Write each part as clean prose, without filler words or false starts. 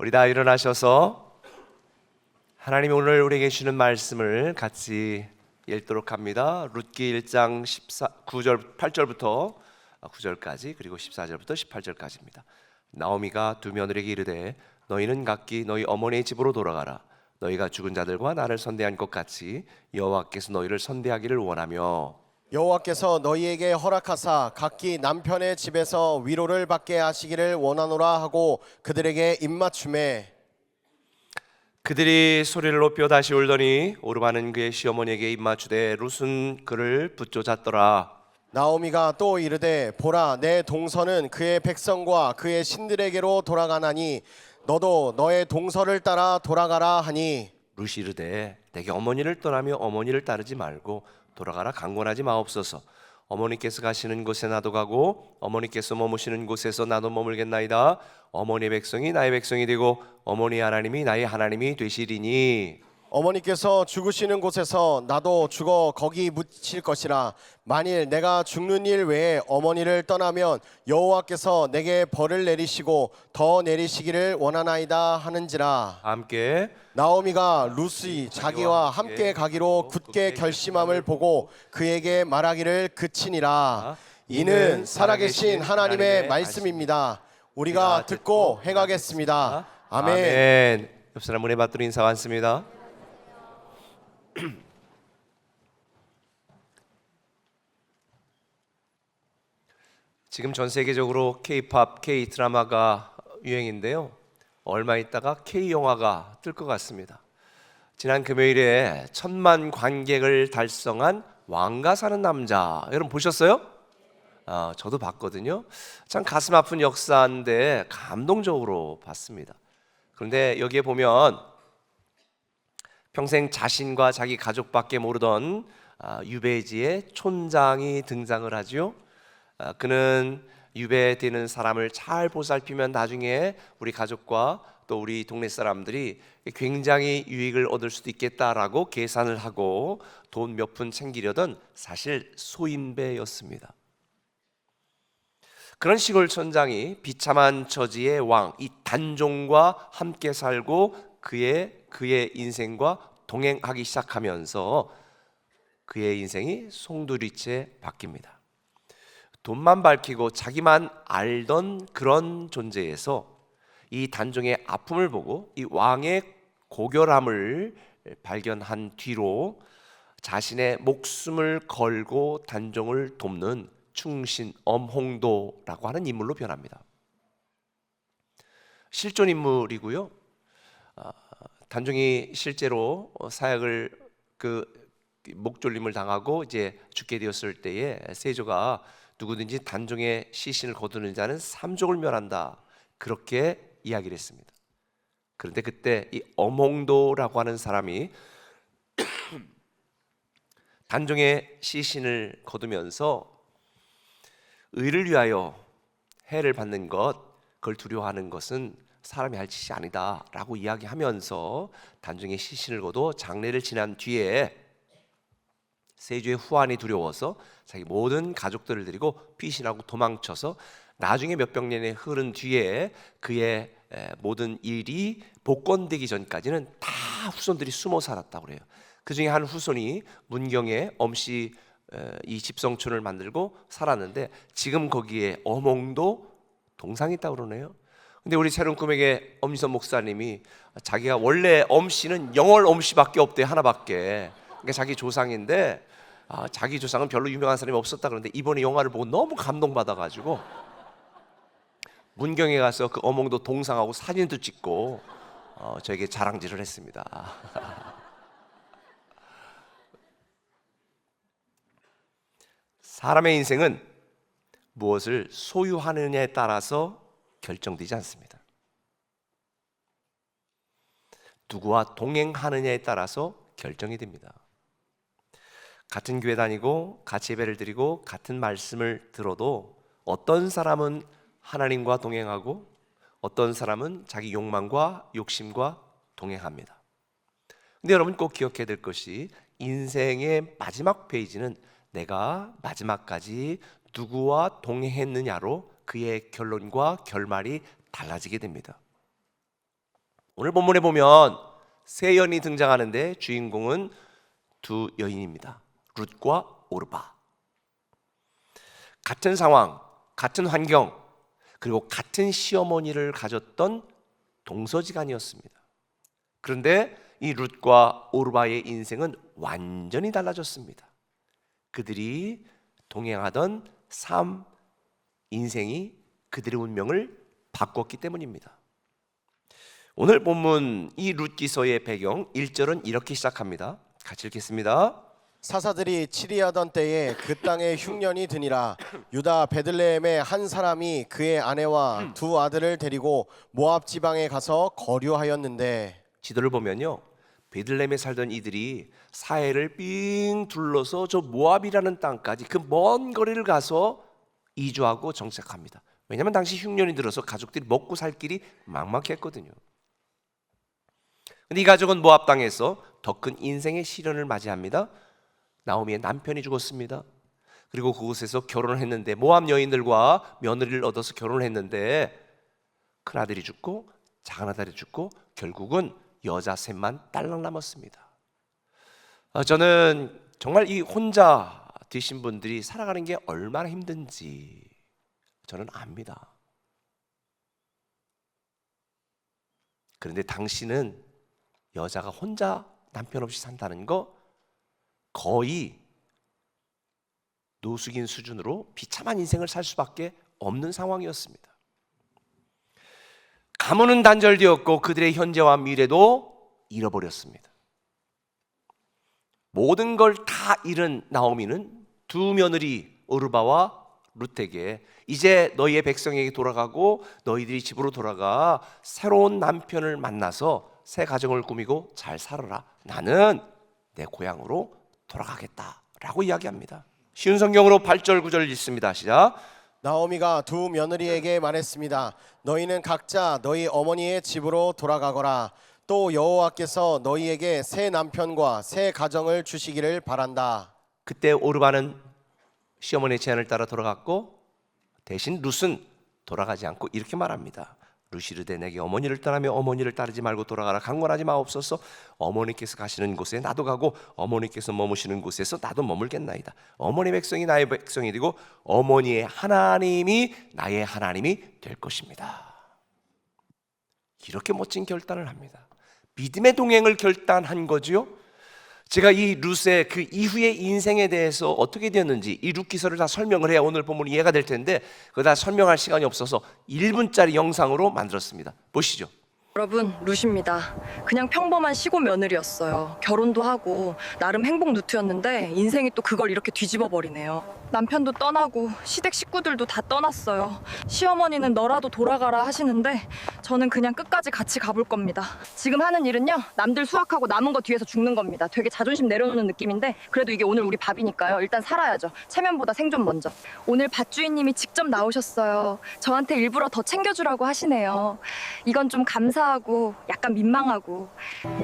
우리 다 일어나셔서 하나님이 오늘 우리에게 주시는 말씀을 같이 읽도록 합니다. 룻기 1장 8절부터 9절까지 그리고 14절부터 18절까지입니다. 나오미가 두 며느리에게 이르되 너희는 각기 너희 어머니의 집으로 돌아가라. 너희가 죽은 자들과 나를 선대한 것 같이 여호와께서 너희를 선대하기를 원하며 여호와께서 너희에게 허락하사 각기 남편의 집에서 위로를 받게 하시기를 원하노라 하고 그들에게 입맞춤에 그들이 소리를 높여 다시 울더니 오르바는 그의 시어머니에게 입맞추되 룻은 그를 붙쫓았더라. 나오미가 또 이르되 보라 내 동서는 그의 백성과 그의 신들에게로 돌아가나니 너도 너의 동서를 따라 돌아가라 하니 룻이 이르되 내게 어머니를 떠나며 어머니를 따르지 말고 돌아가라 강권하지 마옵소서. 어머니께서 가시는 곳에 나도 가고 어머니께서 머무시는 곳에서 나도 머물겠나이다. 어머니의 백성이 나의 백성이 되고 어머니 하나님이 나의 하나님이 되시리니 어머니께서 죽으시는 곳에서 나도 죽어 거기 묻힐 것이라. 만일 내가 죽는 일 외에 어머니를 떠나면 여호와께서 내게 벌을 내리시고 더 내리시기를 원하나이다 하는지라. 함께 나오미가 룻이 자기와 함께 가기로 굳게 결심함을 보고 그에게 말하기를 그치니라. 이는 살아계신 하나님의 말씀입니다. 우리가 듣고 행하겠습니다. 아멘. 아멘. 옆 사람 문에 받들어 인사 왔습니다. 지금 전 세계적으로 K-팝, K-드라마가 유행인데요. 얼마 있다가 K-영화가 뜰 것 같습니다. 지난 금요일에 1,000만 관객을 달성한 왕가 사는 남자, 여러분 보셨어요? 저도 봤거든요. 참 가슴 아픈 역사인데 감동적으로 봤습니다. 그런데 여기에 보면 평생 자신과 자기 가족밖에 모르던 유배지의 촌장이 등장을 하죠. 그는 유배되는 사람을 잘 보살피면 나중에 우리 가족과 또 우리 동네 사람들이 굉장히 유익을 얻을 수도 있겠다라고 계산을 하고 돈 몇 푼 챙기려던 사실 소인배였습니다. 그런 시골 촌장이 비참한 처지의 왕 이 단종과 함께 살고 그의 인생과 동행하기 시작하면서 그의 인생이 송두리째 바뀝니다. 돈만 밝히고 자기만 알던 그런 존재에서 이 단종의 아픔을 보고 이 왕의 고결함을 발견한 뒤로 자신의 목숨을 걸고 단종을 돕는 충신 엄홍도라고 하는 인물로 변합니다. 실존 인물이고요. 단종이 실제로 사약을 목졸림을 당하고 이제 죽게 되었을 때에 세조가 누구든지 단종의 시신을 거두는 자는 삼족을 멸한다 그렇게 이야기를 했습니다. 그런데 그때 이 엄홍도라고 하는 사람이 단종의 시신을 거두면서 의를 위하여 해를 받는 그걸 두려워하는 것은 사람이 할 짓이 아니다 라고 이야기하면서 단종의 시신을 거둬 장례를 지난 뒤에 세조의 후환이 두려워서 자기 모든 가족들을 데리고 피신하고 도망쳐서 나중에 몇백 년이 흐른 뒤에 그의 모든 일이 복권되기 전까지는 다 후손들이 숨어 살았다고 그래요. 그 중에 한 후손이 문경에 엄씨 이 집성촌을 만들고 살았는데 지금 거기에 엄홍도 동상이 있다고 그러네요. 근데 우리 새로운 꿈에게 엄지선 목사님이 자기가 원래 엄씨는 영월 엄씨밖에 없대, 하나밖에. 그러니까 자기 조상인데 자기 조상은 별로 유명한 사람이 없었다 그러는데 이번에 영화를 보고 너무 감동받아가지고 문경에 가서 그 엄홍도 동상하고 사진도 찍고 저에게 자랑질을 했습니다. 사람의 인생은 무엇을 소유하느냐에 따라서 결정되지 않습니다. 누구와 동행하느냐에 따라서 결정이 됩니다. 같은 교회 다니고 같이 예배를 드리고 같은 말씀을 들어도 어떤 사람은 하나님과 동행하고 어떤 사람은 자기 욕망과 욕심과 동행합니다. 근데 여러분 꼭 기억해야 될 것이 인생의 마지막 페이지는 내가 마지막까지 누구와 동행했느냐로 그의 결론과 결말이 달라지게 됩니다. 오늘 본문에 보면 세 여인이 등장하는데 주인공은 두 여인입니다. 룻과 오르바. 같은 상황, 같은 환경, 그리고 같은 시어머니를 가졌던 동서지간이었습니다. 그런데 이 룻과 오르바의 인생은 완전히 달라졌습니다. 그들이 동행하던 삶, 인생이 그들의 운명을 바꿨기 때문입니다. 오늘 본문 이 룻기서의 배경 1절은 이렇게 시작합니다. 같이 읽겠습니다. 사사들이 치리하던 때에 그 땅에 흉년이 드니라. 유다 베들레헴의 한 사람이 그의 아내와 두 아들을 데리고 모압 지방에 가서 거류하였는데, 지도를 보면요, 베들레헴에 살던 이들이 사해를 삥 둘러서 저 모압이라는 땅까지 그 먼 거리를 가서 이주하고 정착합니다. 왜냐하면 당시 흉년이 들어서 가족들이 먹고 살 길이 막막했거든요. 근데 이 가족은 모압 땅에서 더 큰 인생의 시련을 맞이합니다. 나오미의 남편이 죽었습니다. 그리고 그곳에서 결혼을 했는데, 모압 여인들과 며느리를 얻어서 결혼을 했는데, 큰 아들이 죽고 작은 아들이 죽고 결국은 여자 셋만 딸랑 남았습니다. 저는 정말 이 혼자 되신 분들이 살아가는 게 얼마나 힘든지 저는 압니다. 그런데 당신은 여자가 혼자 남편 없이 산다는 거 거의 노숙인 수준으로 비참한 인생을 살 수밖에 없는 상황이었습니다. 가문은 단절되었고 그들의 현재와 미래도 잃어버렸습니다. 모든 걸 다 잃은 나오미는 두 며느리 오르바와 룻에게 이제 너희의 백성에게 돌아가고 너희들이 집으로 돌아가 새로운 남편을 만나서 새 가정을 꾸미고 잘 살아라. 나는 내 고향으로 돌아가겠다라고 이야기합니다. 쉬운 성경으로 8절 9절 읽습니다. 시작. 나오미가 두 며느리에게 말했습니다. 너희는 각자 너희 어머니의 집으로 돌아가거라. 또 여호와께서 너희에게 새 남편과 새 가정을 주시기를 바란다. 그때 오르바는 시어머니의 제안을 따라 돌아갔고, 대신 룻은 돌아가지 않고 이렇게 말합니다. 룻이 이르되 내게 어머니를 떠나며 어머니를 따르지 말고 돌아가라. 강권하지 마옵소서. 어머니께서 가시는 곳에 나도 가고 어머니께서 머무시는 곳에서 나도 머물겠나이다. 어머니 백성이 나의 백성이 되고 어머니의 하나님이 나의 하나님이 될 것입니다. 이렇게 멋진 결단을 합니다. 믿음의 동행을 결단한 거지요. 제가 이 룻의 그 이후의 인생에 대해서 어떻게 되었는지 이 룻기서를 다 설명을 해야 오늘 본문이 이해가 될 텐데, 그거 다 설명할 시간이 없어서 1분짜리 영상으로 만들었습니다. 보시죠. 여러분, 룻입니다. 그냥 평범한 시골 며느리였어요. 결혼도 하고 나름 행복 루트였는데 인생이 또 그걸 이렇게 뒤집어 버리네요. 남편도 떠나고 시댁 식구들도 다 떠났어요. 시어머니는 너라도 돌아가라 하시는데 저는 그냥 끝까지 같이 가볼 겁니다. 지금 하는 일은요, 남들 수확하고 남은 거 뒤에서 죽는 겁니다. 되게 자존심 내려놓는 느낌인데 그래도 이게 오늘 우리 밥이니까요. 일단 살아야죠. 체면보다 생존 먼저. 오늘 밭주인님이 직접 나오셨어요. 저한테 일부러 더 챙겨주라고 하시네요. 이건 좀 감사하고 약간 민망하고.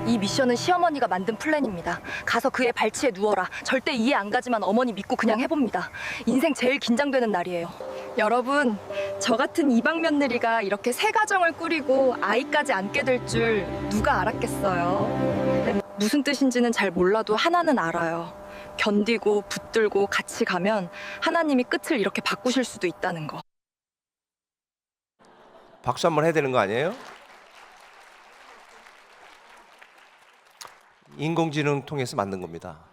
이 미션은 시어머니가 만든 플랜입니다. 가서 그의 발치에 누워라. 절대 이해 안 가지만 어머니 믿고 그냥 해봅니다. 인생 제일 긴장되는 날이에요. 여러분, 저 같은 이방 며느리가 이렇게 새 가정을 꾸리고 아이까지 안게 될 줄 누가 알았겠어요. 무슨 뜻인지는 잘 몰라도 하나는 알아요. 견디고 붙들고 같이 가면 하나님이 끝을 이렇게 바꾸실 수도 있다는 거. 박수 한번 해야 되는 거 아니에요? 인공지능 통해서 만든 겁니다.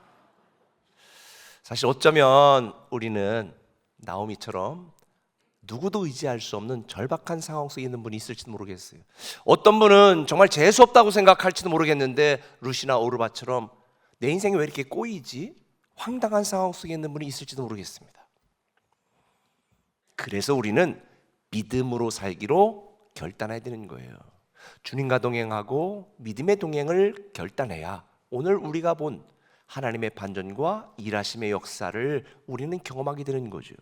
사실 어쩌면 우리는 나오미처럼 누구도 의지할 수 없는 절박한 상황 속에 있는 분이 있을지도 모르겠어요. 어떤 분은 정말 재수없다고 생각할지도 모르겠는데 룻이나 오르바처럼 내 인생이 왜 이렇게 꼬이지? 황당한 상황 속에 있는 분이 있을지도 모르겠습니다. 그래서 우리는 믿음으로 살기로 결단해야 되는 거예요. 주님과 동행하고 믿음의 동행을 결단해야 오늘 우리가 본 하나님의 반전과 일하심의 역사를 우리는 경험하게 되는 거죠.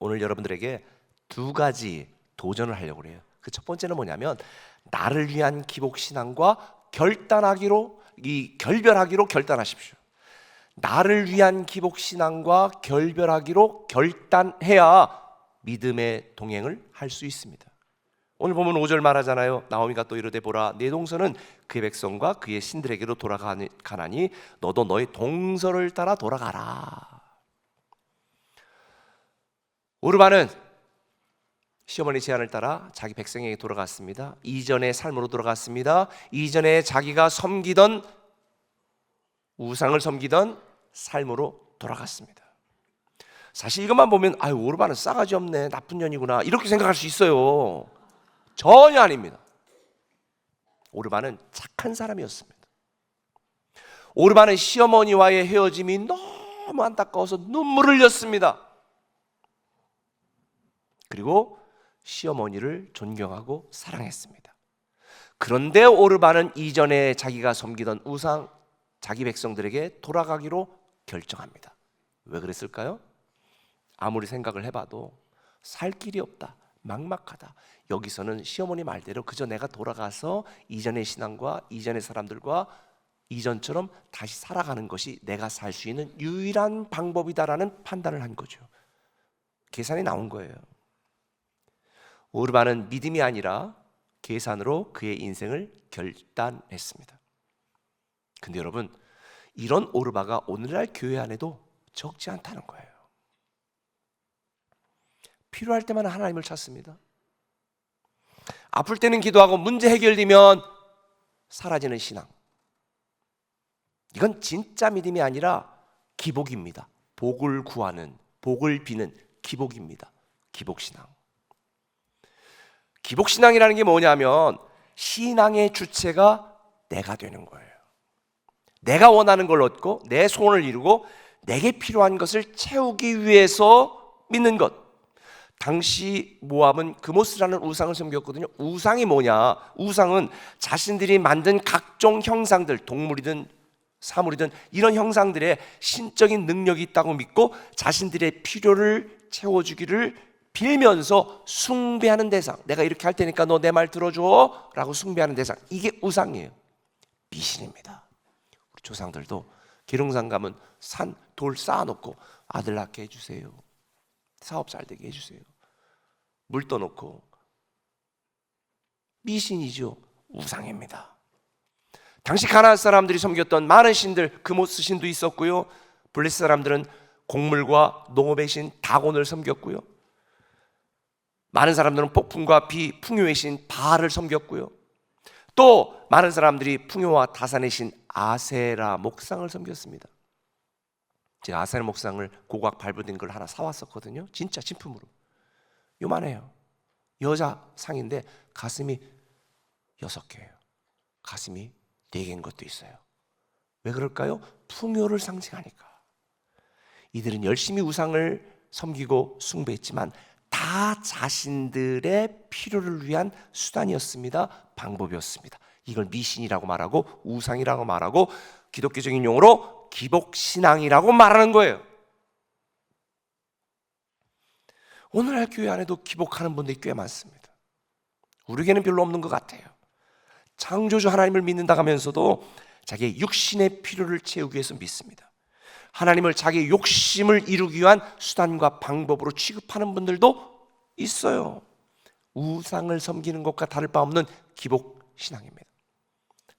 오늘 여러분들에게 두 가지 도전을 하려고 해요. 그 첫 번째는 뭐냐면 나를 위한 기복신앙과 결단하기로 결별하기로 결단하십시오. 나를 위한 기복신앙과 결별하기로 결단해야 믿음의 동행을 할 수 있습니다. 오늘 보면 5절 말하잖아요. 나오미가 또 이르되 보라 내 동서는 그의 백성과 그의 신들에게로 돌아가나니 너도 너의 동서를 따라 돌아가라. 오르반은 시어머니 제안을 따라 자기 백성에게 돌아갔습니다. 이전의 삶으로 돌아갔습니다. 이전에 자기가 섬기던 우상을 섬기던 삶으로 돌아갔습니다. 사실 이것만 보면 아유 오르반은 싸가지 없네, 나쁜 년이구나 이렇게 생각할 수 있어요. 전혀 아닙니다. 오르반은 착한 사람이었습니다. 오르반은 시어머니와의 헤어짐이 너무 안타까워서 눈물을 흘렸습니다. 그리고 시어머니를 존경하고 사랑했습니다. 그런데 오르반은 이전에 자기가 섬기던 우상, 자기 백성들에게 돌아가기로 결정합니다. 왜 그랬을까요? 아무리 생각을 해봐도 살 길이 없다, 막막하다. 여기서는 시어머니 말대로 그저 내가 돌아가서 이전의 신앙과 이전의 사람들과 이전처럼 다시 살아가는 것이 내가 살 수 있는 유일한 방법이다라는 판단을 한 거죠. 계산이 나온 거예요. 오르반은 믿음이 아니라 계산으로 그의 인생을 결단했습니다. 근데 여러분, 이런 오르바가 오늘날 교회 안에도 적지 않다는 거예요. 필요할 때만 하나님을 찾습니다. 아플 때는 기도하고 문제 해결되면 사라지는 신앙. 이건 진짜 믿음이 아니라 기복입니다. 복을 구하는, 복을 비는 기복입니다. 기복신앙. 기복신앙이라는 게 뭐냐면 신앙의 주체가 내가 되는 거예요. 내가 원하는 걸 얻고 내 소원을 이루고 내게 필요한 것을 채우기 위해서 믿는 것. 당시 모압은 그모스라는 우상을 섬겼거든요. 우상이 뭐냐? 우상은 자신들이 만든 각종 형상들, 동물이든 사물이든 이런 형상들의 신적인 능력이 있다고 믿고 자신들의 필요를 채워주기를 빌면서 숭배하는 대상. 내가 이렇게 할 테니까 너 내 말 들어줘 라고 숭배하는 대상. 이게 우상이에요. 미신입니다. 우리 조상들도 계룡산 가면 산, 돌 쌓아놓고 아들 낳게 해주세요, 사업 잘 되게 해주세요, 물 떠놓고. 미신이죠. 우상입니다. 당시 가나안 사람들이 섬겼던 많은 신들, 그모스 신도 있었고요. 블레스 사람들은 곡물과 농업의 신 다곤을 섬겼고요. 많은 사람들은 폭풍과 비, 풍요의 신 바알을 섬겼고요. 또 많은 사람들이 풍요와 다산의 신 아세라 목상을 섬겼습니다. 제가 아세라 목상을 고각 발부된 걸 하나 사왔었거든요. 진짜 진품으로. 요만해요. 여자 상인데 가슴이 6개예요. 가슴이 4개인 것도 있어요. 왜 그럴까요? 풍요를 상징하니까. 이들은 열심히 우상을 섬기고 숭배했지만 다 자신들의 필요를 위한 수단이었습니다. 방법이었습니다. 이걸 미신이라고 말하고 우상이라고 말하고 기독교적인 용어로 기복신앙이라고 말하는 거예요. 오늘날 교회 안에도 기복하는 분들이 꽤 많습니다. 우리에게는 별로 없는 것 같아요. 창조주 하나님을 믿는다 하면서도 자기의 육신의 필요를 채우기 위해서 믿습니다. 하나님을 자기의 욕심을 이루기 위한 수단과 방법으로 취급하는 분들도 있어요. 우상을 섬기는 것과 다를 바 없는 기복신앙입니다.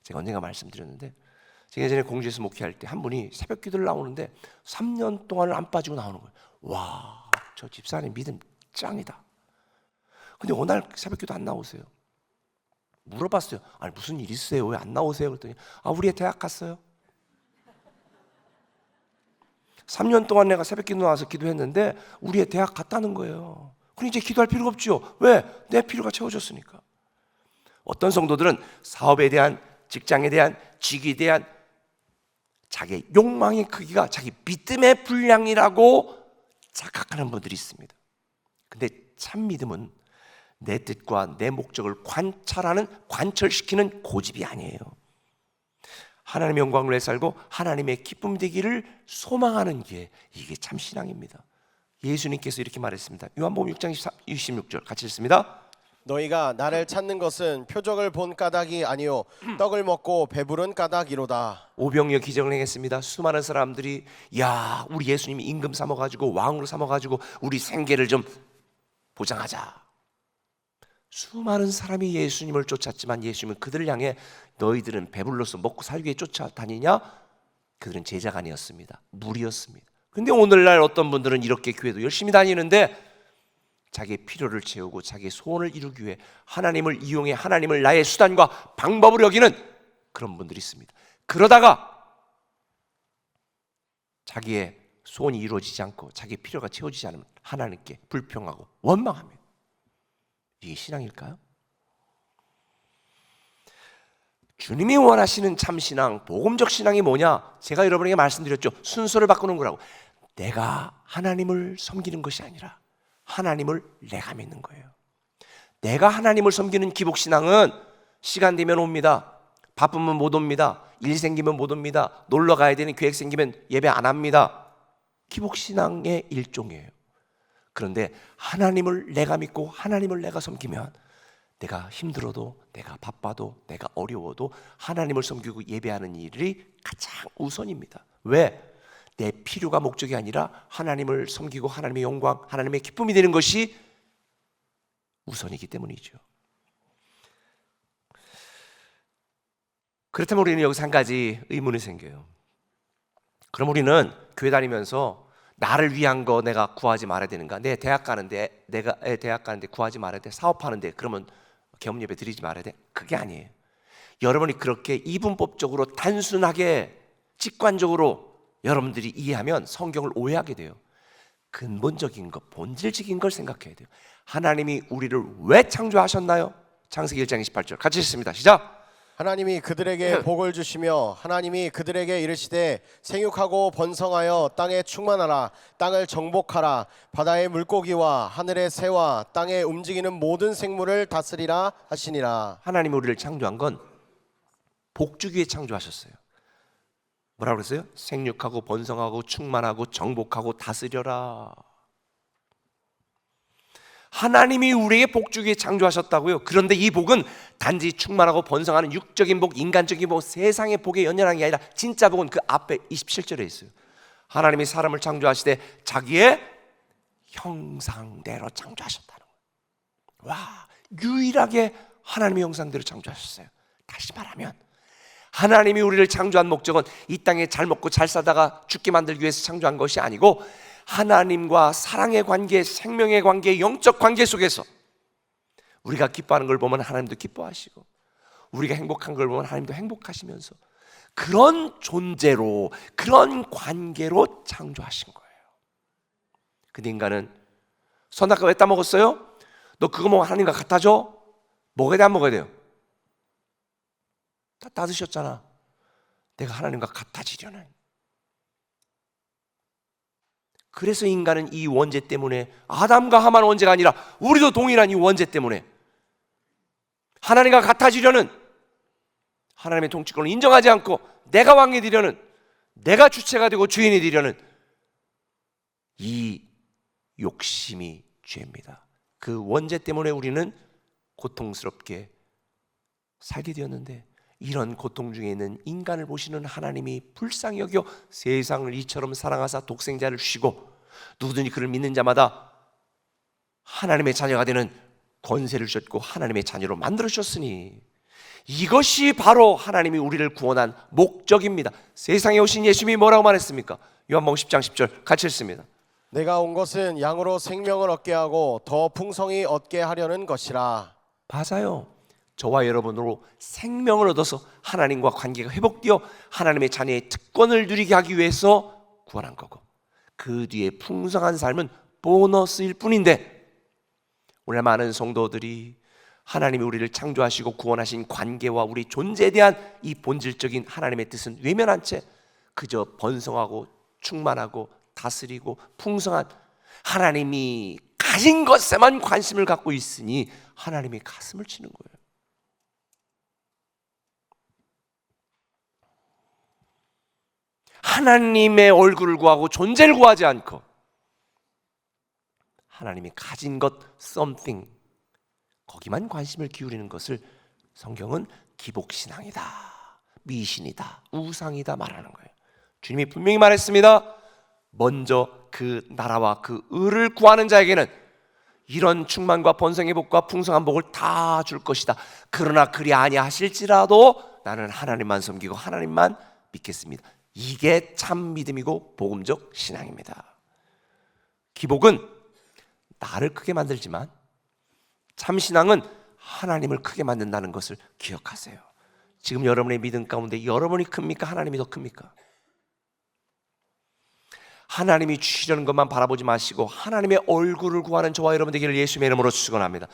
제가 언젠가 말씀드렸는데, 제가 예전에 공주에서 목회할 때 한 분이 새벽 기도를 나오는데 3년 동안을 안 빠지고 나오는 거예요. 와, 저 집사님 믿음 짱이다. 근데 어느 날 새벽 기도 안 나오세요. 물어봤어요. 아니 무슨 일 있으세요? 왜 안 나오세요? 그랬더니 우리 애 대학 갔어요. 3년 동안 내가 새벽 기도 나와서 기도했는데 우리 애 대학 갔다는 거예요. 그럼 이제 기도할 필요가 없죠. 왜? 내 필요가 채워졌으니까. 어떤 성도들은 사업에 대한, 직장에 대한, 직위에 대한 자기의 욕망의 크기가 자기 믿음의 분량이라고 착각하는 분들이 있습니다. 근데 참 믿음은 내 뜻과 내 목적을 관철시키는 고집이 아니에요. 하나님의 영광을 위해 살고 하나님의 기쁨 되기를 소망하는 게 이게 참 신앙입니다. 예수님께서 이렇게 말했습니다. 요한복음 6장 26절 같이 읽습니다. 너희가 나를 찾는 것은 표적을 본 까닭이 아니요 떡을 먹고 배부른 까닭이로다. 오병이어 기적을 행했습니다. 수많은 사람들이 야 우리 예수님이 임금 삼아가지고 왕으로 삼아가지고 우리 생계를 좀 보장하자. 수많은 사람이 예수님을 쫓았지만 예수님은 그들을 향해 너희들은 배불러서 먹고 살기 위해 쫓아다니냐? 그들은 제자가 아니었습니다. 무리였습니다. 근데 오늘날 어떤 분들은 이렇게 교회도 열심히 다니는데 자기의 필요를 채우고 자기의 소원을 이루기 위해 하나님을 이용해 하나님을 나의 수단과 방법으로 여기는 그런 분들이 있습니다. 그러다가 자기의 소원이 이루어지지 않고 자기의 필요가 채워지지 않으면 하나님께 불평하고 원망합니다. 이게 신앙일까요? 주님이 원하시는 참신앙, 복음적 신앙이 뭐냐? 제가 여러분에게 말씀드렸죠. 순서를 바꾸는 거라고. 내가 하나님을 섬기는 것이 아니라 하나님을 내가 믿는 거예요. 내가 하나님을 섬기는 기복신앙은 시간 되면 옵니다. 바쁘면 못 옵니다. 일 생기면 못 옵니다. 놀러 가야 되는 계획 생기면 예배 안 합니다. 기복신앙의 일종이에요. 그런데 하나님을 내가 믿고 하나님을 내가 섬기면 내가 힘들어도 내가 바빠도 내가 어려워도 하나님을 섬기고 예배하는 일이 가장 우선입니다. 왜? 내 필요가 목적이 아니라 하나님을 섬기고 하나님의 영광, 하나님의 기쁨이 되는 것이 우선이기 때문이죠. 그렇다면 우리는 여기서 한 가지 의문이 생겨요. 그럼 우리는 교회 다니면서 나를 위한 거 내가 구하지 말아야 되는가? 내 대학 가는데 구하지 말아야 돼. 사업하는데 그러면 개업 예배 드리지 말아야 돼. 그게 아니에요. 여러분이 그렇게 이분법적으로 단순하게 직관적으로 여러분들이 이해하면 성경을 오해하게 돼요. 근본적인 것, 본질적인 걸 생각해야 돼요. 하나님이 우리를 왜 창조하셨나요? 창세기 1장 28절 같이 읽습니다. 시작. 하나님이 그들에게 복을 주시며 하나님이 그들에게 이르시되 생육하고 번성하여 땅에 충만하라. 땅을 정복하라. 바다의 물고기와 하늘의 새와 땅에 움직이는 모든 생물을 다스리라 하시니라. 하나님이 우리를 창조한 건 복주기 위해 창조하셨어요. 뭐라고 그랬어요? 생육하고 번성하고 충만하고 정복하고 다스려라. 하나님이 우리에게 복 주기 위해 창조하셨다고요. 그런데 이 복은 단지 충만하고 번성하는 육적인 복, 인간적인 복, 세상의 복에 연연한 게 아니라 진짜 복은 그 앞에 27절에 있어요. 하나님이 사람을 창조하시되 자기의 형상대로 창조하셨다는 거예요. 와, 유일하게 하나님의 형상대로 창조하셨어요. 다시 말하면 하나님이 우리를 창조한 목적은 이 땅에 잘 먹고 잘 살다가 죽게 만들기 위해서 창조한 것이 아니고 하나님과 사랑의 관계, 생명의 관계, 영적 관계 속에서 우리가 기뻐하는 걸 보면 하나님도 기뻐하시고 우리가 행복한 걸 보면 하나님도 행복하시면서 그런 존재로, 그런 관계로 창조하신 거예요. 근데 인간은 선악과 왜 따먹었어요? 너 그거 먹으면 하나님과 같아져? 먹어야 돼, 안 먹어야 돼요? 다 따드셨잖아. 내가 하나님과 같아지려는. 그래서 인간은 이 원죄 때문에, 아담과 하만 원죄가 아니라 우리도 동일한 이 원죄 때문에 하나님과 같아지려는, 하나님의 통치권을 인정하지 않고 내가 왕이 되려는, 내가 주체가 되고 주인이 되려는 이 욕심이 죄입니다. 그 원죄 때문에 우리는 고통스럽게 살게 되었는데, 이런 고통 중에 있는 인간을 보시는 하나님이 불쌍히 여겨 세상을 이처럼 사랑하사 독생자를 주시고 누구든지 그를 믿는 자마다 하나님의 자녀가 되는 권세를 주셨고 하나님의 자녀로 만들어 주셨으니 이것이 바로 하나님이 우리를 구원한 목적입니다. 세상에 오신 예수님이 뭐라고 말했습니까? 요한복음 10장 10절 같이 읽습니다. 내가 온 것은 양으로 생명을 얻게 하고 더 풍성히 얻게 하려는 것이라. 맞아요. 저와 여러분으로 생명을 얻어서 하나님과 관계가 회복되어 하나님의 자녀의 특권을 누리게 하기 위해서 구원한 거고, 그 뒤에 풍성한 삶은 보너스일 뿐인데, 오늘 많은 성도들이 하나님이 우리를 창조하시고 구원하신 관계와 우리 존재에 대한 이 본질적인 하나님의 뜻은 외면한 채 그저 번성하고 충만하고 다스리고 풍성한 하나님이 가진 것에만 관심을 갖고 있으니 하나님이 가슴을 치는 거예요. 하나님의 얼굴을 구하고 존재를 구하지 않고 하나님이 가진 것 something, 거기만 관심을 기울이는 것을 성경은 기복신앙이다, 미신이다, 우상이다 말하는 거예요. 주님이 분명히 말했습니다. 먼저 그 나라와 그 의를 구하는 자에게는 이런 충만과 번성의 복과 풍성한 복을 다 줄 것이다. 그러나 그리 아니하실지라도 나는 하나님만 섬기고 하나님만 믿겠습니다. 이게 참 믿음이고 복음적 신앙입니다. 기복은 나를 크게 만들지만 참 신앙은 하나님을 크게 만든다는 것을 기억하세요. 지금 여러분의 믿음 가운데 여러분이 큽니까? 하나님이 더 큽니까? 하나님이 주시려는 것만 바라보지 마시고 하나님의 얼굴을 구하는 저와 여러분 되기를 예수님의 이름으로 축원합니다.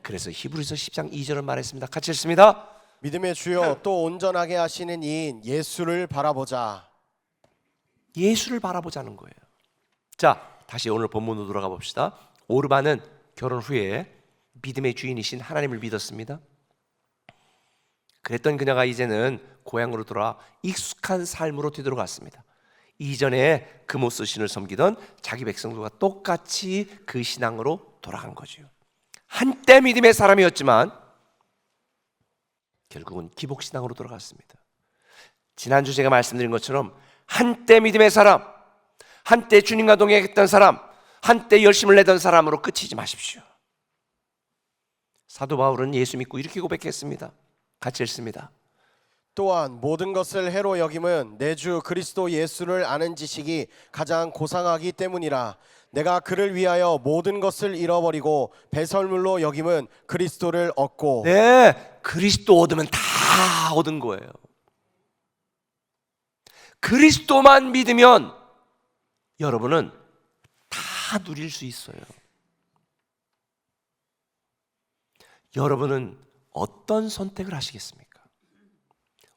그래서 히브리서 10장 2절을 말했습니다. 같이 읽습니다. 믿음의 주여 또 온전하게 하시는 이인 예수를 바라보자. 예수를 바라보자는 거예요. 자, 다시 오늘 본문으로 돌아가 봅시다. 오르반은 결혼 후에 믿음의 주인이신 하나님을 믿었습니다. 그랬던 그녀가 이제는 고향으로 돌아 익숙한 삶으로 되돌아갔습니다. 이전에 금오스 신을 섬기던 자기 백성들과 똑같이 그 신앙으로 돌아간 거죠. 한때 믿음의 사람이었지만 결국은 기복신앙으로 돌아갔습니다. 지난주 제가 말씀드린 것처럼 한때 믿음의 사람, 한때 주님과 동행했던 사람, 한때 열심을 내던 사람으로 그치지 마십시오. 사도 바울은 예수 믿고 이렇게 고백했습니다. 같이 읽습니다. 또한 모든 것을 해로 여김은 내 주 그리스도 예수를 아는 지식이 가장 고상하기 때문이라. 내가 그를 위하여 모든 것을 잃어버리고 배설물로 여김은 그리스도를 얻고. 네, 그리스도 얻으면 다 얻은 거예요. 그리스도만 믿으면 여러분은 다 누릴 수 있어요. 여러분은 어떤 선택을 하시겠습니까?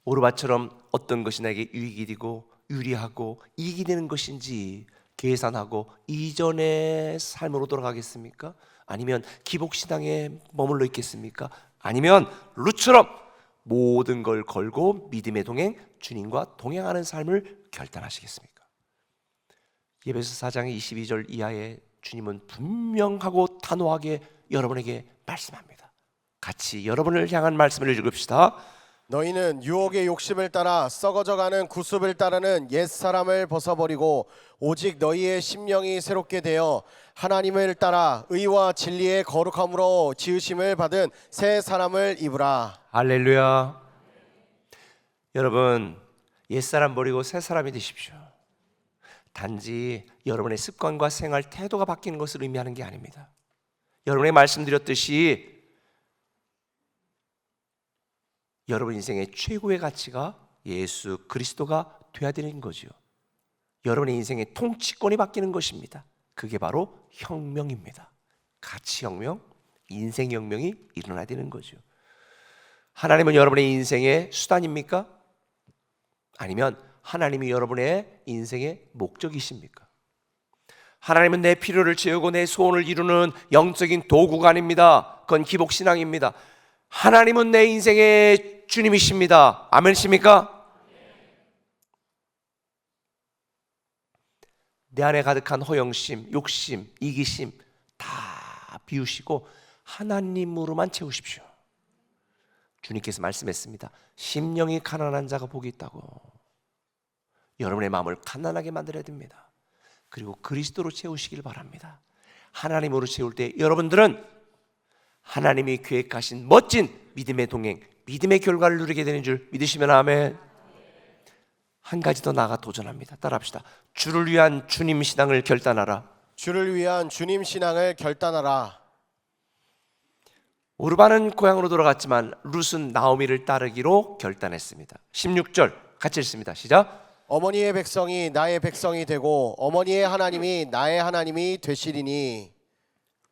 오르바처럼 어떤 것이 나에게 유익이 되고 유리하고 이익이 되는 것인지 계산하고 이전의 삶으로 돌아가겠습니까? 아니면 기복신앙에 머물러 있겠습니까? 아니면 룻처럼 모든 걸 걸고 믿음의 동행, 주님과 동행하는 삶을 결단하시겠습니까? 예배서 4장 22절 이하에 주님은 분명하고 단호하게 여러분에게 말씀합니다. 같이 여러분을 향한 말씀을 읽읍시다. 너희는 유혹의 욕심을 따라 썩어져가는 구습을 따르는 옛사람을 벗어버리고 오직 너희의 심령이 새롭게 되어 하나님을 따라 의와 진리의 거룩함으로 지으심을 받은 새 사람을 입으라. 할렐루야. 여러분, 옛사람 버리고 새 사람이 되십시오. 단지 여러분의 습관과 생활 태도가 바뀌는 것을 의미하는 게 아닙니다. 여러분이 말씀드렸듯이 여러분 인생의 최고의 가치가 예수 그리스도가 되어야 되는 거죠. 여러분의 인생의 통치권이 바뀌는 것입니다. 그게 바로 혁명입니다. 가치혁명, 인생혁명이 일어나야 되는 거죠. 하나님은 여러분의 인생의 수단입니까? 아니면 하나님이 여러분의 인생의 목적이십니까? 하나님은 내 필요를 채우고 내 소원을 이루는 영적인 도구가 아닙니다. 그건 기복신앙입니다. 하나님은 내 인생의 주님이십니다. 아멘이십니까? 내 안에 가득한 허영심, 욕심, 이기심 다 비우시고 하나님으로만 채우십시오. 주님께서 말씀했습니다. 심령이 가난한 자가 복이 있다고. 여러분의 마음을 가난하게 만들어야 됩니다. 그리고 그리스도로 채우시길 바랍니다. 하나님으로 채울 때 여러분들은 하나님이 계획하신 멋진 믿음의 동행, 믿음의 결과를 누리게 되는 줄 믿으시면 아멘. 한 가지 더 나아가 도전합니다. 따라합시다. 주를 위한 주님 신앙을 결단하라. 주를 위한 주님 신앙을 결단하라. 오르반은 고향으로 돌아갔지만 룻은 나오미를 따르기로 결단했습니다. 16절 같이 읽습니다. 시작. 어머니의 백성이 나의 백성이 되고 어머니의 하나님이 나의 하나님이 되시리니.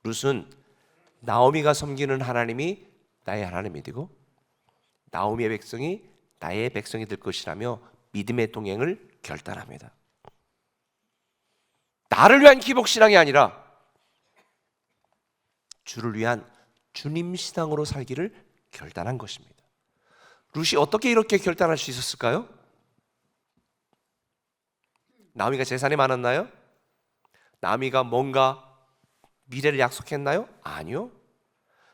룻은 나오미가 섬기는 하나님이 나의 하나님이 되고 나오미의 백성이 나의 백성이 될 것이라며 믿음의 동행을 결단합니다. 나를 위한 기복신앙이 아니라 주를 위한 주님 신앙으로 살기를 결단한 것입니다. 룻이 어떻게 이렇게 결단할 수 있었을까요? 나오미가 재산이 많았나요? 나오미가 뭔가 미래를 약속했나요? 아니요.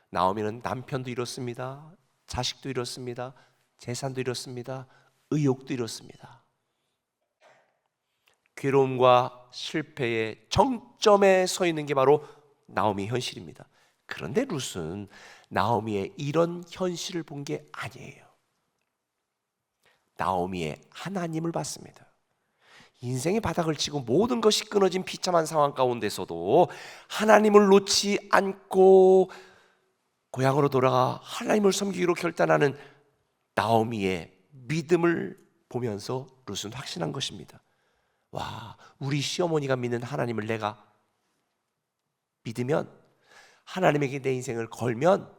나오미는 남편도 잃었습니다. 자식도 잃었습니다. 재산도 잃었습니다. 의욕도 잃었습니다. 괴로움과 실패의 정점에 서 있는 게 바로 나오미의 현실입니다. 그런데 룻은 나오미의 이런 현실을 본 게 아니에요. 나오미의 하나님을 봤습니다. 인생의 바닥을 치고 모든 것이 끊어진 비참한 상황 가운데서도 하나님을 놓지 않고 고향으로 돌아가 하나님을 섬기기로 결단하는 나오미의 믿음을 보면서 룻은 확신한 것입니다. 와, 우리 시어머니가 믿는 하나님을 내가 믿으면, 하나님에게 내 인생을 걸면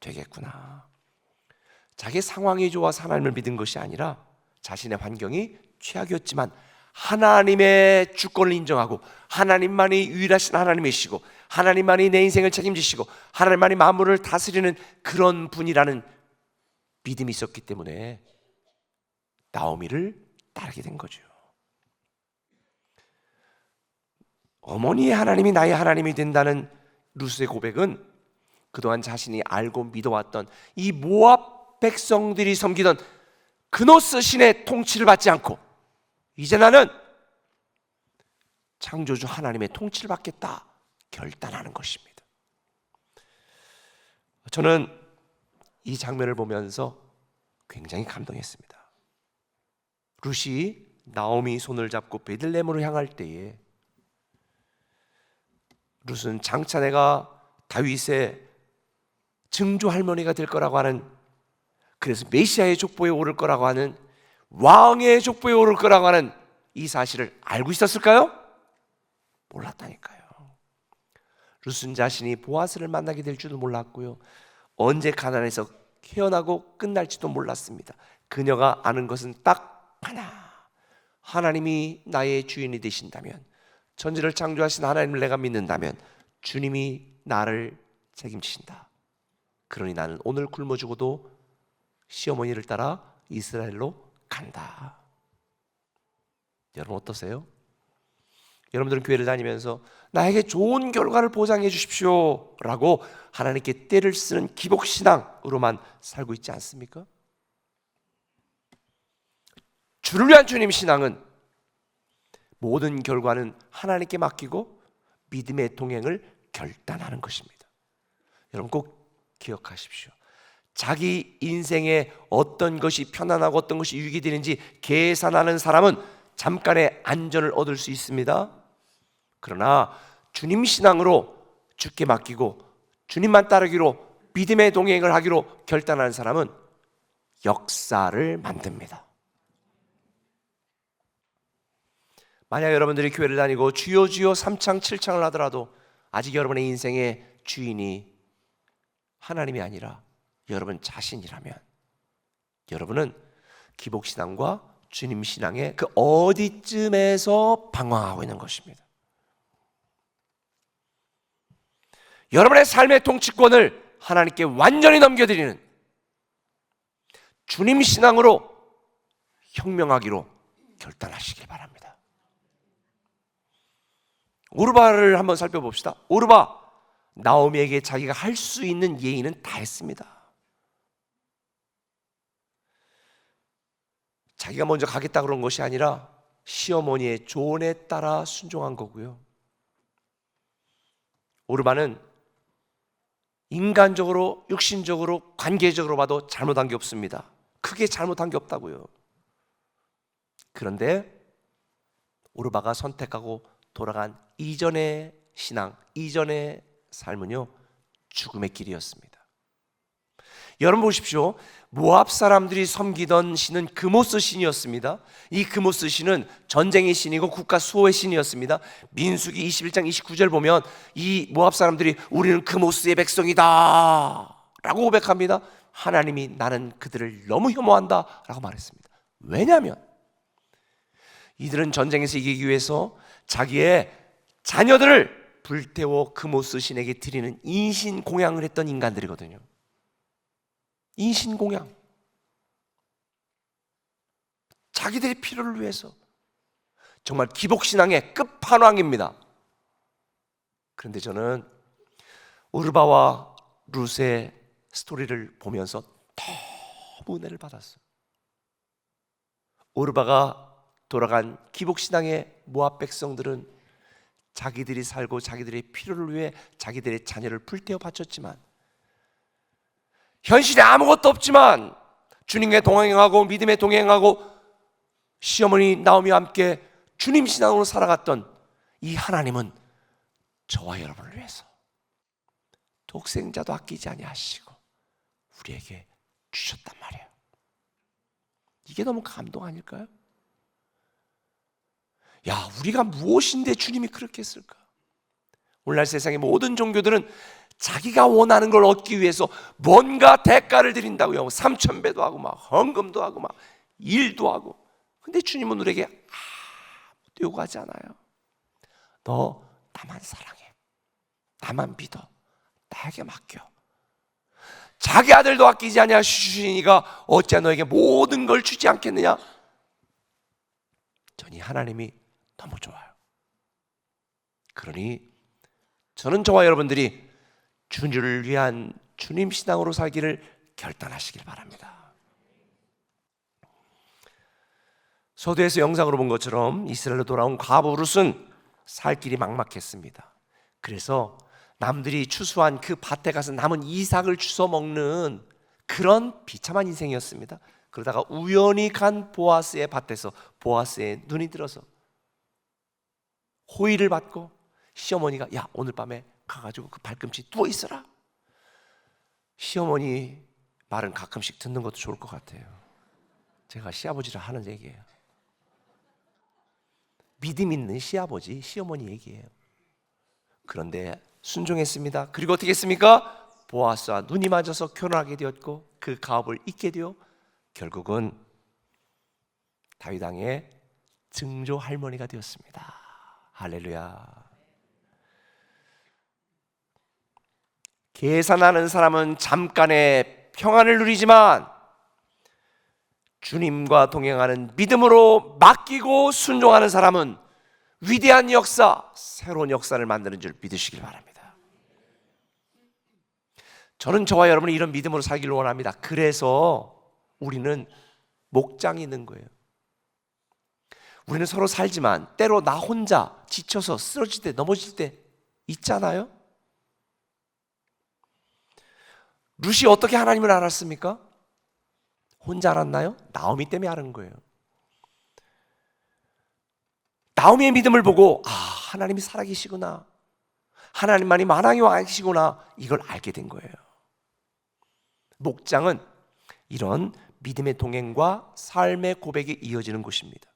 되겠구나. 자기 상황이 좋아서 하나님을 믿은 것이 아니라 자신의 환경이 최악이었지만 하나님의 주권을 인정하고 하나님만이 유일하신 하나님이시고 하나님만이 내 인생을 책임지시고 하나님만이 만물을 다스리는 그런 분이라는 믿음이 있었기 때문에 나오미를 따르게 된 거죠. 어머니의 하나님이 나의 하나님이 된다는 룻의 고백은 그동안 자신이 알고 믿어왔던 이 모압 백성들이 섬기던 그노스 신의 통치를 받지 않고 이제 나는 창조주 하나님의 통치를 받겠다 결단하는 것입니다. 저는 이 장면을 보면서 굉장히 감동했습니다. 룻이 나오미 손을 잡고 베들레헴으로 향할 때에 룻은 장차 내가 다윗의 증조 할머니가 될 거라고 하는, 그래서 메시아의 족보에 오를 거라고 하는, 왕의 족보에 오를 거라고 하는 이 사실을 알고 있었을까요? 몰랐다니까요. 룻은 자신이 보아스를 만나게 될 줄도 몰랐고요, 언제 가나안에서 태어나고 끝날지도 몰랐습니다. 그녀가 아는 것은 딱 하나, 하나님이 나의 주인이 되신다면, 천지를 창조하신 하나님을 내가 믿는다면 주님이 나를 책임지신다. 그러니 나는 오늘 굶어 죽어도 시어머니를 따라 이스라엘로 간다. 여러분 어떠세요? 여러분들은 교회를 다니면서 나에게 좋은 결과를 보장해 주십시오 라고 하나님께 때를 쓰는 기복신앙으로만 살고 있지 않습니까? 주를 위한 주님 신앙은 모든 결과는 하나님께 맡기고 믿음의 동행을 결단하는 것입니다. 여러분 꼭 기억하십시오. 자기 인생에 어떤 것이 편안하고 어떤 것이 유익이 되는지 계산하는 사람은 잠깐의 안전을 얻을 수 있습니다. 그러나 주님 신앙으로 주께 맡기고 주님만 따르기로 믿음의 동행을 하기로 결단하는 사람은 역사를 만듭니다. 만약 여러분들이 교회를 다니고 주여 주여 3창 7창을 하더라도 아직 여러분의 인생의 주인이 하나님이 아니라 여러분 자신이라면 여러분은 기복신앙과 주님신앙의 그 어디쯤에서 방황하고 있는 것입니다. 여러분의 삶의 통치권을 하나님께 완전히 넘겨드리는 주님신앙으로 혁명하기로 결단하시길 바랍니다. 오르바를 한번 살펴봅시다. 오르바, 나오미에게 자기가 할 수 있는 예의는 다 했습니다. 자기가 먼저 가겠다 그런 것이 아니라 시어머니의 조언에 따라 순종한 거고요. 오르바는 인간적으로, 육신적으로, 관계적으로 봐도 잘못한 게 없습니다. 크게 잘못한 게 없다고요. 그런데 오르바가 선택하고 돌아간 이전의 신앙, 이전의 삶은요, 죽음의 길이었습니다. 여러분 보십시오. 모압 사람들이 섬기던 신은 그모스 신이었습니다. 이 그모스 신은 전쟁의 신이고 국가 수호의 신이었습니다. 민수기 21장 29절 보면 이 모압 사람들이 우리는 그모스의 백성이다 라고 고백합니다. 하나님이 나는 그들을 너무 혐오한다 라고 말했습니다. 왜냐하면 이들은 전쟁에서 이기기 위해서 자기의 자녀들을 불태워 그모스 신에게 드리는 인신공양을 했던 인간들이거든요. 인신공양, 자기들의 필요를 위해서 정말 기복신앙의 끝판왕입니다. 그런데 저는 오르바와 룻의 스토리를 보면서 너무 은혜를 받았어요. 오르바가 돌아간 기복신앙의 모압 백성들은 자기들이 살고 자기들의 필요를 위해 자기들의 자녀를 불태워 바쳤지만, 현실에 아무것도 없지만 주님과 동행하고 믿음에 동행하고 시어머니 나오미와 함께 주님 신앙으로 살아갔던 이 하나님은 저와 여러분을 위해서 독생자도 아끼지 아니하시고 우리에게 주셨단 말이에요. 이게 너무 감동 아닐까요? 야, 우리가 무엇인데 주님이 그렇게 했을까? 오늘날 세상의 모든 종교들은 자기가 원하는 걸 얻기 위해서 뭔가 대가를 드린다고요. 3,000배도 하고 막 헌금도 하고 막 일도 하고. 근데 주님은 우리에게 아무것도 요구하지 않아요. 너 나만 사랑해, 나만 믿어, 나에게 맡겨. 자기 아들도 아끼지 아니하시니가 어찌 너에게 모든 걸 주지 않겠느냐? 저는 이 하나님이 너무 좋아요. 그러니 저는 저와 여러분들이 주를 위한 주님 신앙으로 살기를 결단하시길 바랍니다. 서두에서 영상으로 본 것처럼 이스라엘로 돌아온 과부 룻은 살 길이 막막했습니다. 그래서 남들이 추수한 그 밭에 가서 남은 이삭을 주워 먹는 그런 비참한 인생이었습니다. 그러다가 우연히 간 보아스의 밭에서 보아스의 눈이 들어서 호의를 받고 시어머니가 야, 오늘 밤에 가가지고 그 발꿈치 누워 있어라. 시어머니 말은 가끔씩 듣는 것도 좋을 것 같아요. 제가 시아버지를 하는 얘기예요. 믿음 있는 시아버지, 시어머니 얘기예요. 그런데 순종했습니다. 그리고 어떻게 했습니까? 보아스와 눈이 맞아서 결혼하게 되었고 그 가업을 잇게 되어 결국은 다윗 왕의 증조 할머니가 되었습니다. 할렐루야. 계산하는 사람은 잠깐의 평안을 누리지만 주님과 동행하는 믿음으로 맡기고 순종하는 사람은 위대한 역사, 새로운 역사를 만드는 줄 믿으시길 바랍니다. 저는 저와 여러분이 이런 믿음으로 살기를 원합니다. 그래서 우리는 목장이 있는 거예요. 우리는 서로 살지만 때로 나 혼자 지쳐서 쓰러질 때, 넘어질 때 있잖아요. 룻이 어떻게 하나님을 알았습니까? 혼자 알았나요? 나오미 때문에 아는 거예요. 나오미의 믿음을 보고 하나님이 살아계시구나, 하나님만이 만왕의 왕이시구나, 이걸 알게 된 거예요. 목장은 이런 믿음의 동행과 삶의 고백이 이어지는 곳입니다.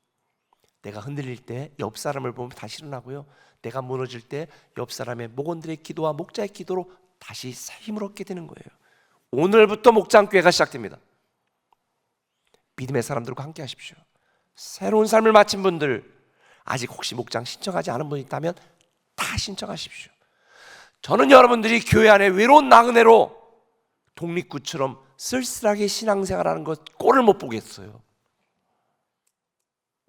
내가 흔들릴 때 옆 사람을 보면 다시 일어나고요, 내가 무너질 때 옆 사람의 목원들의 기도와 목자의 기도로 다시 힘을 얻게 되는 거예요. 오늘부터 목장교회가 시작됩니다. 믿음의 사람들과 함께 하십시오. 새로운 삶을 마친 분들, 아직 혹시 목장 신청하지 않은 분이 있다면 다 신청하십시오. 저는 여러분들이 교회 안에 외로운 나그네로 독립구처럼 쓸쓸하게 신앙생활하는 것 꼴을 못 보겠어요.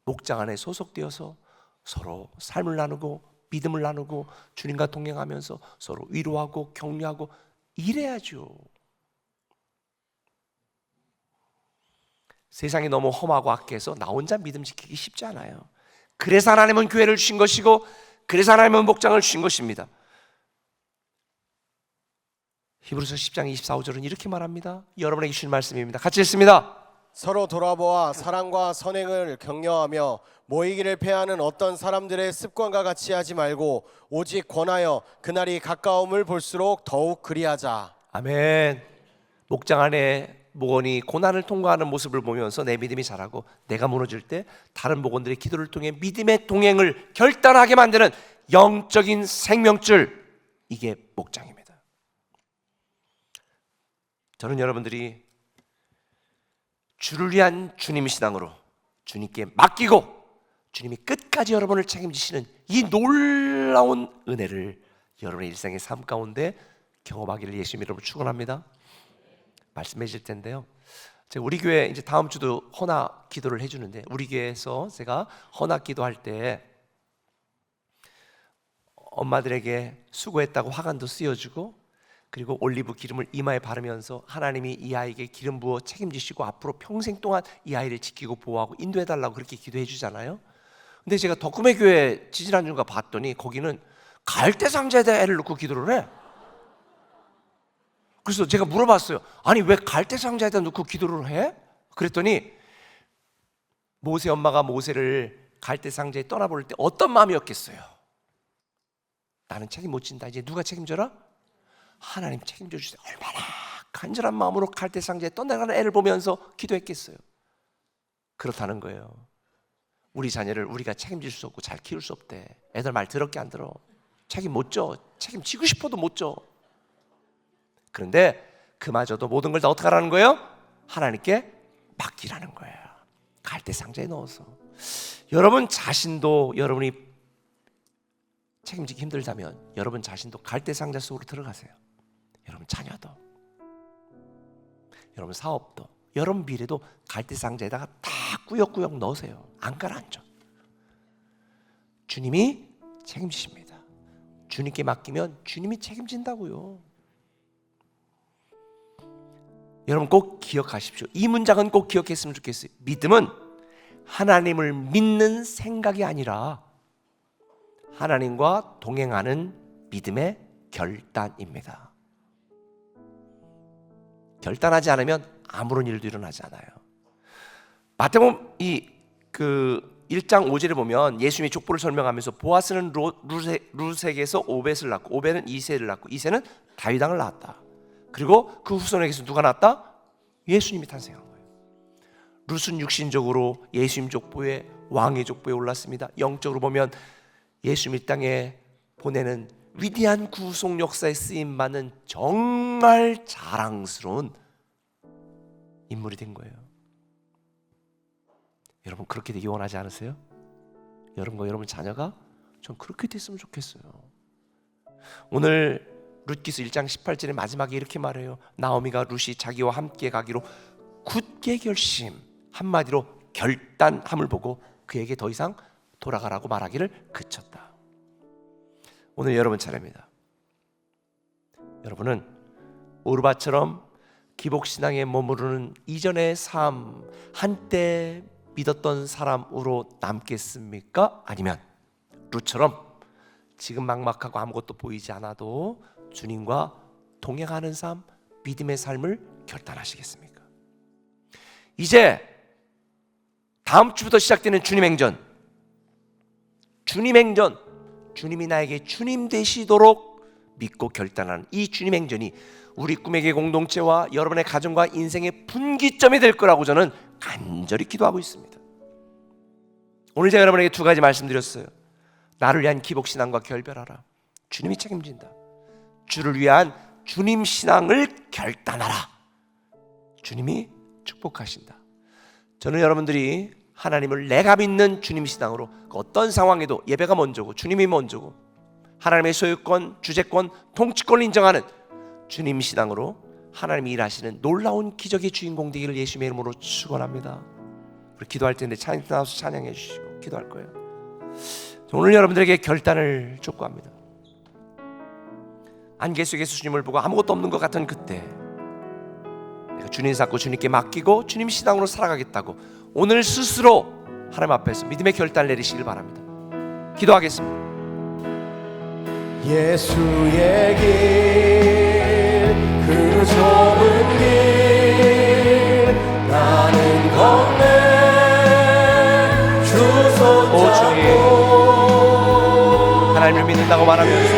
목장 안에 소속되어서 서로 삶을 나누고 믿음을 나누고 주님과 동행하면서 서로 위로하고 격려하고 이래야죠. 세상이 너무 험하고 악해서 나 혼자 믿음 지키기 쉽지 않아요. 그래서 하나님은 교회를 주신 것이고, 그래서 하나님은 목장을 주신 것입니다. 히브리서 10장 24, 5절은 이렇게 말합니다. 여러분에게 주신 말씀입니다. 같이 읽습니다. 서로 돌아보아 사랑과 선행을 격려하며 모이기를 패하는 어떤 사람들의 습관과 같이 하지 말고 오직 권하여 그날이 가까움을 볼수록 더욱 그리하자. 아멘. 목장 안에 목원이 고난을 통과하는 모습을 보면서 내 믿음이 자라고, 내가 무너질 때 다른 목원들의 기도를 통해 믿음의 동행을 결단하게 만드는 영적인 생명줄, 이게 목장입니다. 저는 여러분들이 주를 위한 주님 신앙으로 주님께 맡기고 주님이 끝까지 여러분을 책임지시는 이 놀라운 은혜를 여러분의 일상의 삶 가운데 경험하기를 예수님 이름으로 축원합니다. 말씀해 주실 텐데요, 제가 우리 교회 이제 다음 주도 헌화 기도를 해주는데, 우리 교회에서 제가 헌화 기도할 때 엄마들에게 수고했다고 화관도 씌워주고, 그리고 올리브 기름을 이마에 바르면서 하나님이 이 아이에게 기름 부어 책임지시고 앞으로 평생 동안 이 아이를 지키고 보호하고 인도해달라고 그렇게 기도해 주잖아요. 근데 제가 덕금의 교회 지지난주인가 봤더니 거기는 갈대 상자에다 애를 넣고 기도를 해. 그래서 제가 물어봤어요. 아니 왜 갈대 상자에다 넣고 기도를 해? 그랬더니 모세 엄마가 모세를 갈대 상자에 떠나보낼 때 어떤 마음이었겠어요? 나는 책임 못 진다. 이제 누가 책임져라? 하나님 책임져 주세요. 얼마나 간절한 마음으로 갈대 상자에 떠나가는 애를 보면서 기도했겠어요. 그렇다는 거예요. 우리 자녀를 우리가 책임질 수 없고 잘 키울 수 없대. 애들 말 더럽게 안 들어. 책임 못 져. 책임지고 싶어도 못 져. 그런데 그마저도 모든 걸 다 어떻게 하라는 거예요? 하나님께 맡기라는 거예요. 갈대 상자에 넣어서. 여러분 자신도 여러분이 책임지기 힘들다면 여러분 자신도 갈대 상자 속으로 들어가세요. 여러분 자녀도, 여러분 사업도, 여러분 미래도 갈대 상자에다가 다 꾸역꾸역 넣으세요. 안 가라앉혀. 주님이 책임지십니다. 주님께 맡기면 주님이 책임진다고요. 여러분 꼭 기억하십시오. 이 문장은 꼭 기억했으면 좋겠어요. 믿음은 하나님을 믿는 생각이 아니라 하나님과 동행하는 믿음의 결단입니다. 결단하지 않으면 아무런 일도 일어나지 않아요. 마태복음 1장 5절에 보면 예수님이 족보를 설명하면서 보아스는 루색에서 오벳을 낳고 오벳은 이새를 낳고 이새는 다윗 왕을 낳았다. 그리고 그 후손에게서 누가 낳았다? 예수님이 탄생한 거예요. 룻은 육신적으로 예수님 족보에 왕의 족보에 올랐습니다. 영적으로 보면 예수님 이 땅에 보내는 위대한 구속 역사에 쓰임받는 정말 자랑스러운 인물이 된 거예요. 여러분 그렇게 되기 원하지 않으세요? 여러분과 여러분 자녀가 전 그렇게 됐으면 좋겠어요. 오늘 룻기서 1장 18절의 마지막에 이렇게 말해요. 나오미가 룻이 자기와 함께 가기로 굳게 결심, 한마디로 결단함을 보고 그에게 더 이상 돌아가라고 말하기를 그쳤다. 오늘 여러분 차례입니다. 여러분은 오르바처럼 기복신앙에 머무르는 이전의 삶, 한때 믿었던 사람으로 남겠습니까? 아니면 룻처럼 지금 막막하고 아무것도 보이지 않아도 주님과 동행하는 삶, 믿음의 삶을 결단하시겠습니까? 이제 다음 주부터 시작되는 주님 행전, 주님이 나에게 주님 되시도록 믿고 결단하는 이 주님 행전이 우리 꿈에게 공동체와 여러분의 가정과 인생의 분기점이 될 거라고 저는 간절히 기도하고 있습니다. 오늘 제가 여러분에게 두 가지 말씀드렸어요. 나를 위한 기복신앙과 결별하라. 주님이 책임진다. 주를 위한 주님 신앙을 결단하라. 주님이 축복하신다. 저는 여러분들이 하나님을 내가 믿는 주님 신앙으로 어떤 상황에도 예배가 먼저고 주님이 먼저고 하나님의 소유권, 주재권, 통치권을 인정하는 주님 신앙으로 하나님이 일하시는 놀라운 기적의 주인공 되기를 예수님의 이름으로 축원합니다. 우리 기도할 텐데 찬양 나와서 찬양해 주시고 기도할 거예요. 오늘 여러분들에게 결단을 촉구합니다. 안개 속에서 주님을 보고 아무것도 없는 것 같은 그때 내가 주님 잡고 주님께 맡기고 주님 신앙으로 살아가겠다고 오늘 스스로 하나님 앞에서 믿음의 결단을 내리시길 바랍니다. 기도하겠습니다. 예수의 길 그 좁은 길 나는 걷네 주 손잡고 하나님을 믿는다고 말하면서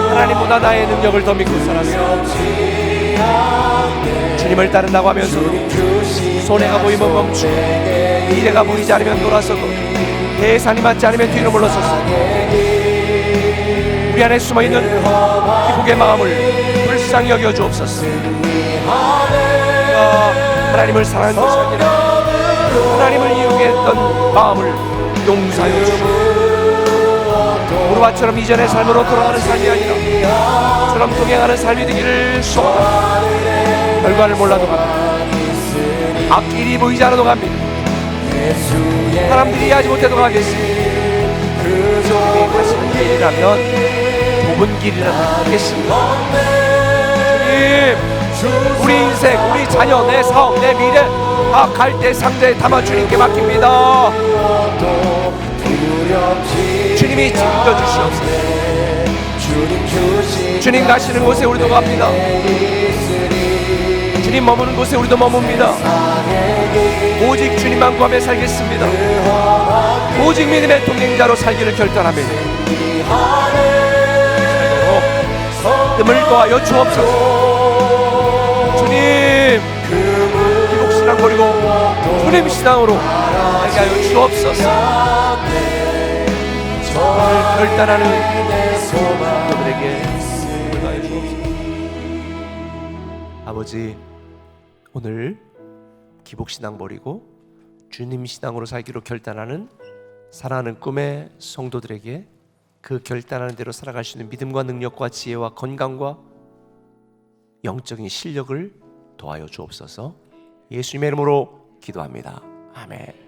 하나님보다 나의 능력을 더 믿고 살았습니다. 주님을 따른다고 하면서 손해가 보이면 멈추고 미래가 보이지 않으면 돌아서고 계산이 맞지 않으면 뒤로 물러섰습니다. 우리 안에 숨어있는 기복의 마음을 불쌍히 여겨 주옵소서. 하나님을 사랑하는 것이 아니라 하나님을 이용해 했던 마음을 용서하여 주시고 오르바처럼 이전의 삶으로 돌아가는 삶이 아니라 처럼 동행하는 삶이 되기를 소원합니다. 결과를 몰라도 갑니다. 앞길이 보이지 않아도 갑니다. 사람들이 하지 못해도 가겠습니다. 주님이 가시는 길이라면 좁은 길이라도 가겠습니다. 주님, 우리 인생, 우리 자녀, 내 사업, 내 미래 다 갈대 상자에 담아 주님께 맡깁니다. 주님이 챙겨주시옵소서. 주님 가시는 곳에 우리도 갑니다. 주님 머무는 곳에 우리도 머뭅니다. 오직 주님만 구하며 살겠습니다. 오직 믿음의 동행자로 살기를 결단하며 뜸을 도하여 주옵소서. 주님 기복신앙 버리고 주님 신앙으로 살게 하여 주옵소서. 오늘 결단하는 성도들에게 힘을 다해 주옵소서. 아버지, 오늘 기복신앙 버리고 주님 신앙으로 살기로 결단하는 사랑하는 꿈의 성도들에게 그 결단하는 대로 살아갈 수 있는 믿음과 능력과 지혜와 건강과 영적인 실력을 도와여 주옵소서. 예수님의 이름으로 기도합니다. 아멘.